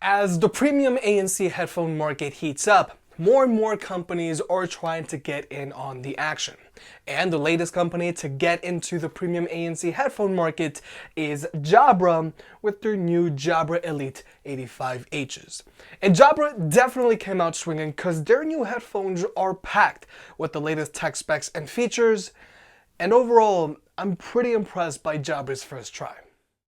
As the premium ANC headphone market heats up, more and more companies are trying to get in on the action. And the latest company to get into the premium ANC headphone market is Jabra with their new Jabra Elite 85Hs. And Jabra definitely came out swinging because their new headphones are packed with the latest tech specs and features. And overall, I'm pretty impressed by Jabra's first try.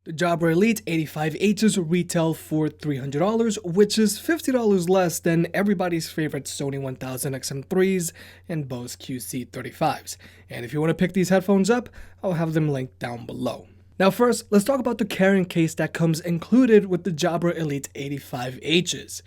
The Jabra Elite 85Hs retail for $300, which is $50 less than everybody's favorite Sony 1000 XM3s and Bose QC35s. And if you want to pick these headphones up, I'll have them linked down below. Now first, let's talk about the carrying case that comes included with the Jabra Elite 85Hs.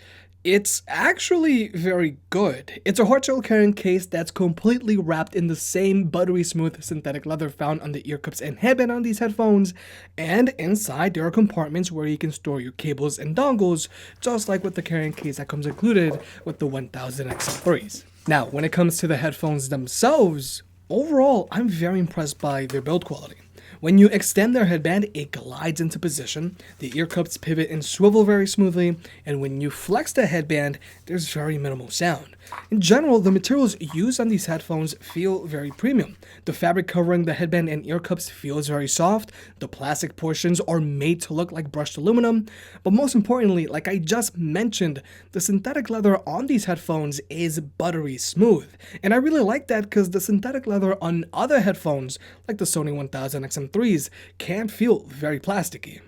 It's actually very good. It's a hard shell carrying case that's completely wrapped in the same buttery smooth synthetic leather found on the ear cups and headband on these headphones, and inside there are compartments where you can store your cables and dongles, just like with the carrying case that comes included with the 1000 XM3s. Now, when it comes to the headphones themselves, overall, I'm very impressed by their build quality. When you extend their headband, it glides into position, the ear cups pivot and swivel very smoothly, and when you flex the headband, there's very minimal sound. In general, the materials used on these headphones feel very premium. The fabric covering the headband and ear cups feels very soft, the plastic portions are made to look like brushed aluminum, but most importantly, like I just mentioned, the synthetic leather on these headphones is buttery smooth. And I really like that because the synthetic leather on other headphones, like the Sony 1000 XM3s, can feel very plasticky.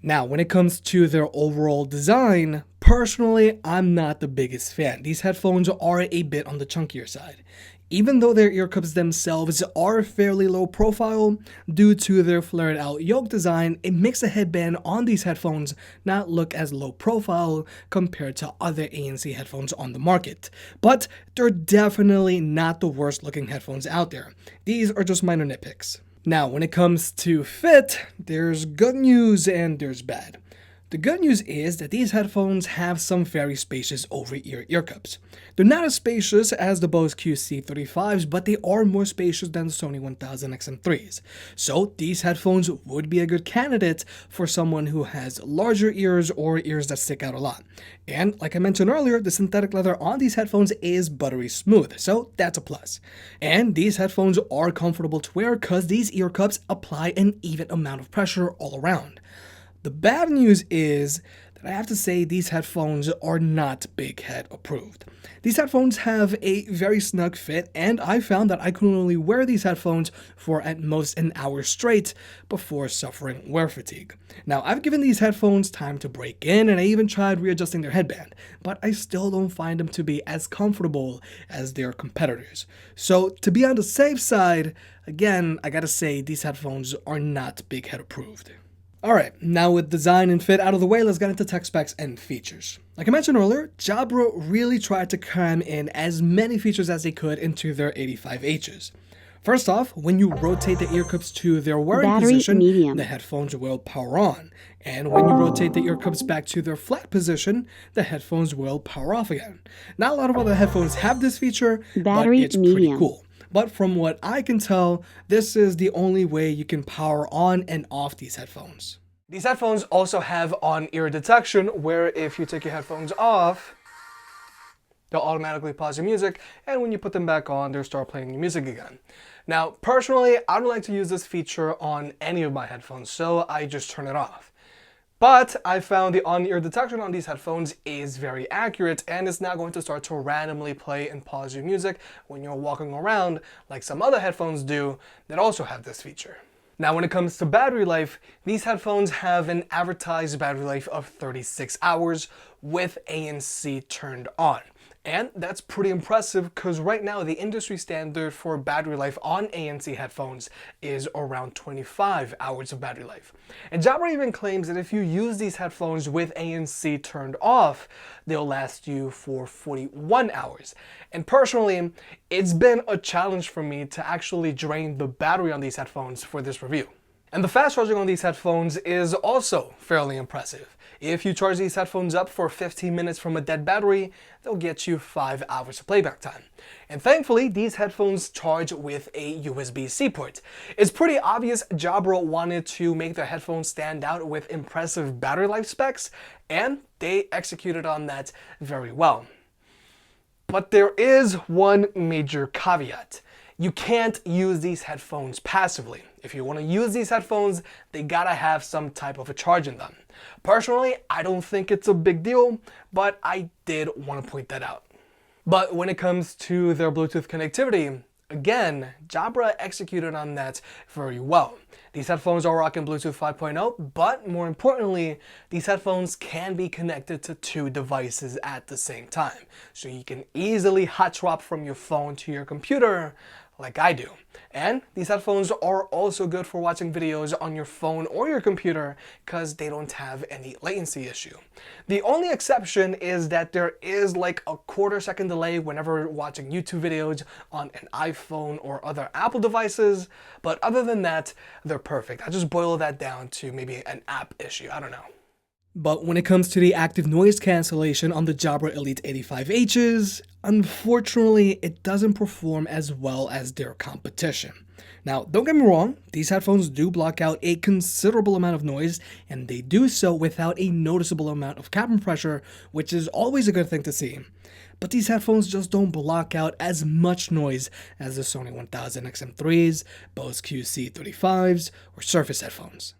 Now, when it comes to their overall design, personally, I'm not the biggest fan. These headphones are a bit on the chunkier side. Even though their ear cups themselves are fairly low profile, due to their flared out yoke design, it makes the headband on these headphones not look as low profile compared to other ANC headphones on the market. But they're definitely not the worst looking headphones out there. These are just minor nitpicks. Now, when it comes to fit, there's good news and there's bad. The good news is that these headphones have some very spacious over-ear ear cups. They're not as spacious as the Bose QC35s, but they are more spacious than the Sony 1000 XM3s. So these headphones would be a good candidate for someone who has larger ears or ears that stick out a lot. And like I mentioned earlier, the synthetic leather on these headphones is buttery smooth, so that's a plus. And these headphones are comfortable to wear because these ear cups apply an even amount of pressure all around. The bad news is that I have to say these headphones are not big head approved. These headphones have a very snug fit, and I found that I could only wear these headphones for at most an hour straight before suffering wear fatigue. Now, I've given these headphones time to break in, and I even tried readjusting their headband, but I still don't find them to be as comfortable as their competitors. So, to be on the safe side, again, I gotta say these headphones are not big head approved. Alright, now with design and fit out of the way, let's get into tech specs and features. Like I mentioned earlier, Jabra really tried to cram in as many features as they could into their 85Hs. First off, when you rotate the ear cups to their wearing position, the headphones will power on. And when you rotate the ear cups back to their flat position, the headphones will power off again. Not a lot of other headphones have this feature, but it's pretty cool. But from what I can tell, this is the only way you can power on and off these headphones. These headphones also have on-ear detection, where if you take your headphones off, they'll automatically pause your music, and when you put them back on, they'll start playing your music again. Now, personally, I don't like to use this feature on any of my headphones, so I just turn it off. But I found the on-ear detection on these headphones is very accurate, and it's not going to start to randomly play and pause your music when you're walking around like some other headphones do that also have this feature. Now, when it comes to battery life, these headphones have an advertised battery life of 36 hours with ANC turned on. And that's pretty impressive because right now the industry standard for battery life on ANC headphones is around 25 hours of battery life. And Jabra even claims that if you use these headphones with ANC turned off, they'll last you for 41 hours. And personally, it's been a challenge for me to actually drain the battery on these headphones for this review. And the fast charging on these headphones is also fairly impressive. If you charge these headphones up for 15 minutes from a dead battery, they'll get you 5 hours of playback time. And thankfully, these headphones charge with a USB-C port. It's pretty obvious Jabra wanted to make their headphones stand out with impressive battery life specs, and they executed on that very well. But there is one major caveat. You can't use these headphones passively. If you want to use these headphones, they gotta have some type of a charge in them. Personally, I don't think it's a big deal, but I did want to point that out. But when it comes to their Bluetooth connectivity, again, Jabra executed on that very well. These headphones are rocking Bluetooth 5.0, but more importantly, these headphones can be connected to 2 devices at the same time. So you can easily hot swap from your phone to your computer, like I do. And these headphones are also good for watching videos on your phone or your computer because they don't have any latency issue. The only exception is that there is like a 1/4 second delay whenever watching YouTube videos on an iPhone or other Apple devices, but other than that, they're perfect. I just boil that down to maybe an app issue, I don't know. But when it comes to the active noise cancellation on the Jabra Elite 85Hs, unfortunately, it doesn't perform as well as their competition. Now, don't get me wrong, these headphones do block out a considerable amount of noise, and they do so without a noticeable amount of cabin pressure, which is always a good thing to see. But these headphones just don't block out as much noise as the Sony 1000 XM3s, Bose QC35s, or Surface headphones.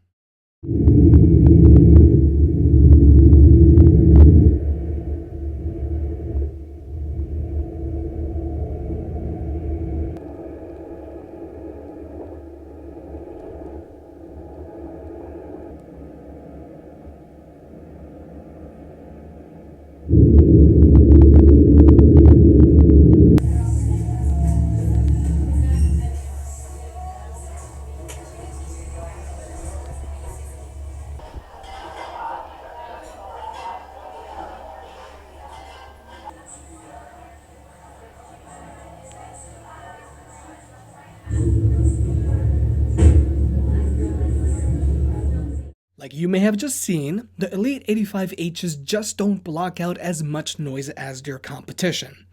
Like you may have just seen, the Elite 85Hs just don't block out as much noise as their competition.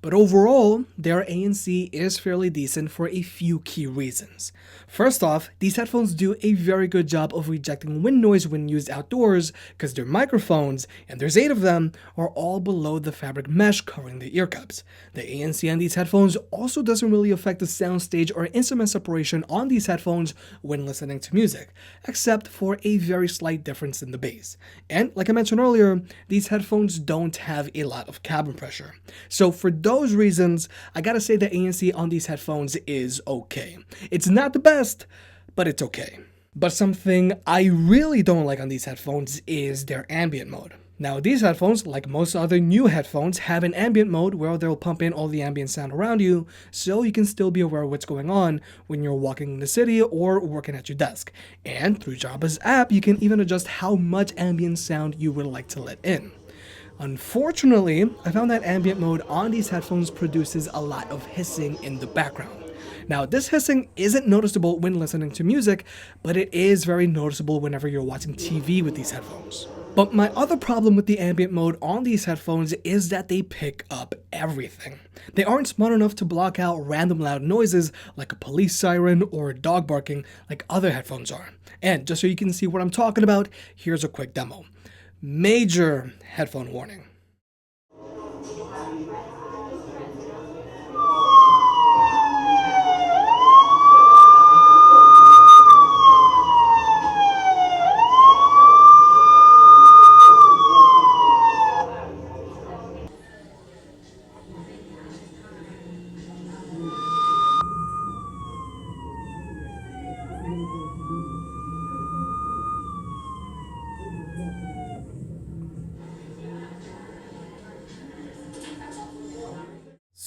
But overall, their ANC is fairly decent for a few key reasons. First off, these headphones do a very good job of rejecting wind noise when used outdoors because their microphones, and there's 8 of them, are all below the fabric mesh covering the ear cups. The ANC on these headphones also doesn't really affect the soundstage or instrument separation on these headphones when listening to music, except for a very slight difference in the bass. And like I mentioned earlier, these headphones don't have a lot of cabin pressure. So for those reasons, I gotta say the ANC on these headphones is okay. It's not the best, but it's okay. But something I really don't like on these headphones is their ambient mode. Now these headphones, like most other new headphones, have an ambient mode where they'll pump in all the ambient sound around you so you can still be aware of what's going on when you're walking in the city or working at your desk. And through Jabra's app, you can even adjust how much ambient sound you would like to let in. Unfortunately, I found that ambient mode on these headphones produces a lot of hissing in the background. Now, this hissing isn't noticeable when listening to music, but it is very noticeable whenever you're watching TV with these headphones. But my other problem with the ambient mode on these headphones is that they pick up everything. They aren't smart enough to block out random loud noises like a police siren or a dog barking like other headphones are. And just so you can see what I'm talking about, here's a quick demo. Major headphone warning.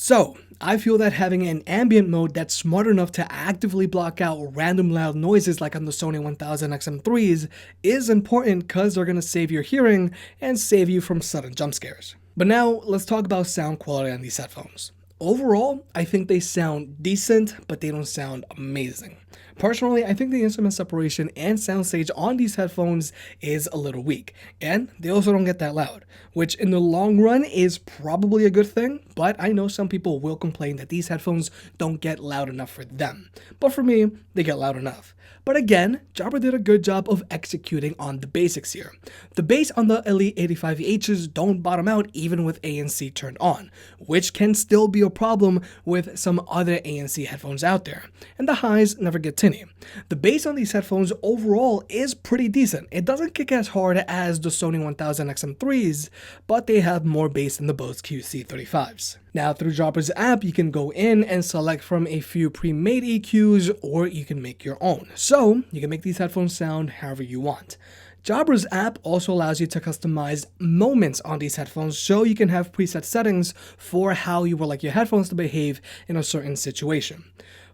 So, I feel that having an ambient mode that's smart enough to actively block out random loud noises like on the Sony 1000 XM3s is important because they're going to save your hearing and save you from sudden jump scares. But now, let's talk about sound quality on these headphones. Overall, I think they sound decent, but they don't sound amazing. Personally, I think the instrument separation and soundstage on these headphones is a little weak, and they also don't get that loud, which in the long run is probably a good thing, but I know some people will complain that these headphones don't get loud enough for them. But for me, they get loud enough. But again, Jabra did a good job of executing on the basics here. The bass on the Elite 85Hs don't bottom out even with ANC turned on, which can still be a problem with some other ANC headphones out there. And the highs never get tinny. The bass on these headphones overall is pretty decent. It doesn't kick as hard as the Sony 1000 XM3s, but they have more bass than the Bose QC35s. Now, through Jabra's app, you can go in and select from a few pre-made EQs, or you can make your own. So, you can make these headphones sound however you want. Jabra's app also allows you to customize moments on these headphones, so you can have preset settings for how you would like your headphones to behave in a certain situation.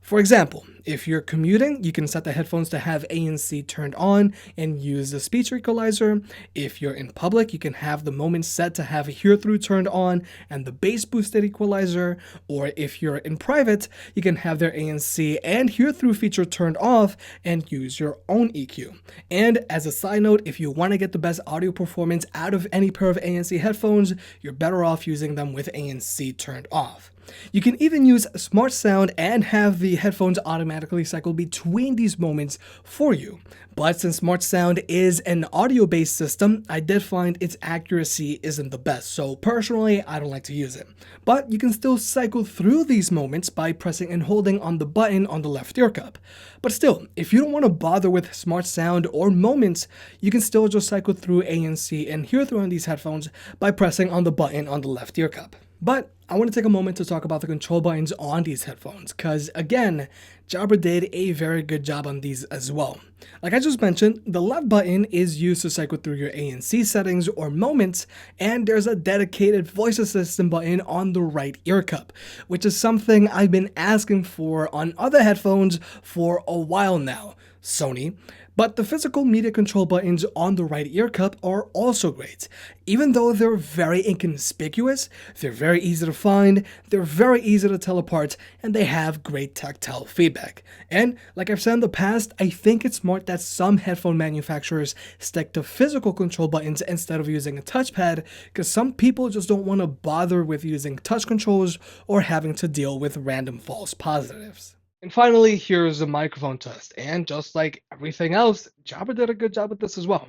For example, if you're commuting, you can set the headphones to have ANC turned on and use the speech equalizer. If you're in public, you can have the moment set to have hear-through turned on and the bass boosted equalizer. Or if you're in private, you can have their ANC and hear-through feature turned off and use your own EQ. And as a side note, if you want to get the best audio performance out of any pair of ANC headphones, you're better off using them with ANC turned off. You can even use Smart Sound and have the headphones automatically cycle between these moments for you. But since Smart Sound is an audio-based system, I did find its accuracy isn't the best, so personally, I don't like to use it. But you can still cycle through these moments by pressing and holding on the button on the left ear cup. But still, if you don't want to bother with Smart Sound or moments, you can still just cycle through ANC and hear through on these headphones by pressing on the button on the left ear cup. But I want to take a moment to talk about the control buttons on these headphones, because again, Jabra did a very good job on these as well. Like I just mentioned, the left button is used to cycle through your ANC settings or moments, and there's a dedicated voice assistant button on the right ear cup, which is something I've been asking for on other headphones for a while now, Sony. But the physical media control buttons on the right ear cup are also great. Even though they're very inconspicuous, they're very easy to find, they're very easy to tell apart, and they have great tactile feedback. And like I've said in the past, I think it's smart that some headphone manufacturers stick to physical control buttons instead of using a touchpad, because some people just don't want to bother with using touch controls or having to deal with random false positives. And finally, here's the microphone test, and just like everything else, Jabra did a good job with this as well.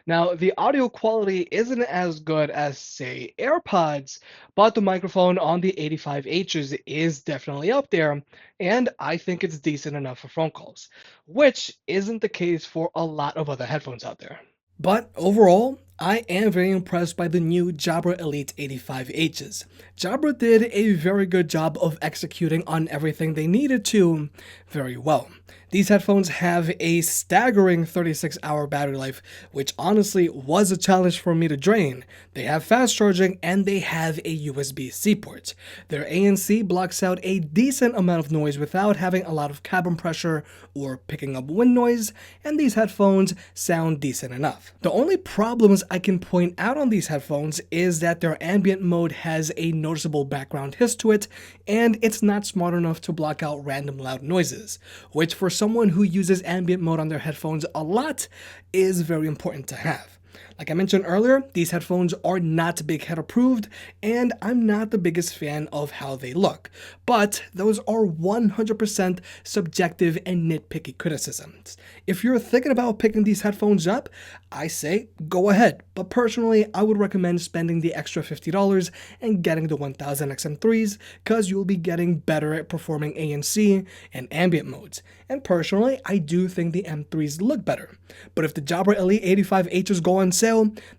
Now, the audio quality isn't as good as, say, AirPods, but the microphone on the 85Hs is definitely up there, and I think it's decent enough for phone calls, which isn't the case for a lot of other headphones out there. But overall, I am very impressed by the new Jabra Elite 85Hs. Jabra did a very good job of executing on everything they needed to very well. These headphones have a staggering 36-hour battery life, which honestly was a challenge for me to drain. They have fast charging and they have a USB-C port. Their ANC blocks out a decent amount of noise without having a lot of cabin pressure or picking up wind noise, and these headphones sound decent enough. The only problems I can point out on these headphones is that their ambient mode has a noticeable background hiss to it, and it's not smart enough to block out random loud noises, which for someone who uses ambient mode on their headphones a lot is very important to have. Like I mentioned earlier, these headphones are not Big Head approved, and I'm not the biggest fan of how they look. But those are 100% subjective and nitpicky criticisms. If you're thinking about picking these headphones up, I say go ahead. But personally, I would recommend spending the extra $50 and getting the 1000 XM3s, because you'll be getting better at performing ANC and ambient modes. And personally, I do think the M3s look better. But if the Jabra Elite 85Hs go on sale,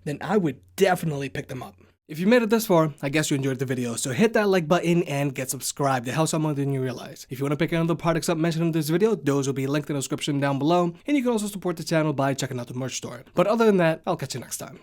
then I would definitely pick them up. If you made it this far, I guess you enjoyed the video, so hit that like button and get subscribed. It helps out more than you realize. If you want to pick any of the products up mentioned in this video, those will be linked in the description down below, and you can also support the channel by checking out the merch store. But other than that, I'll catch you next time.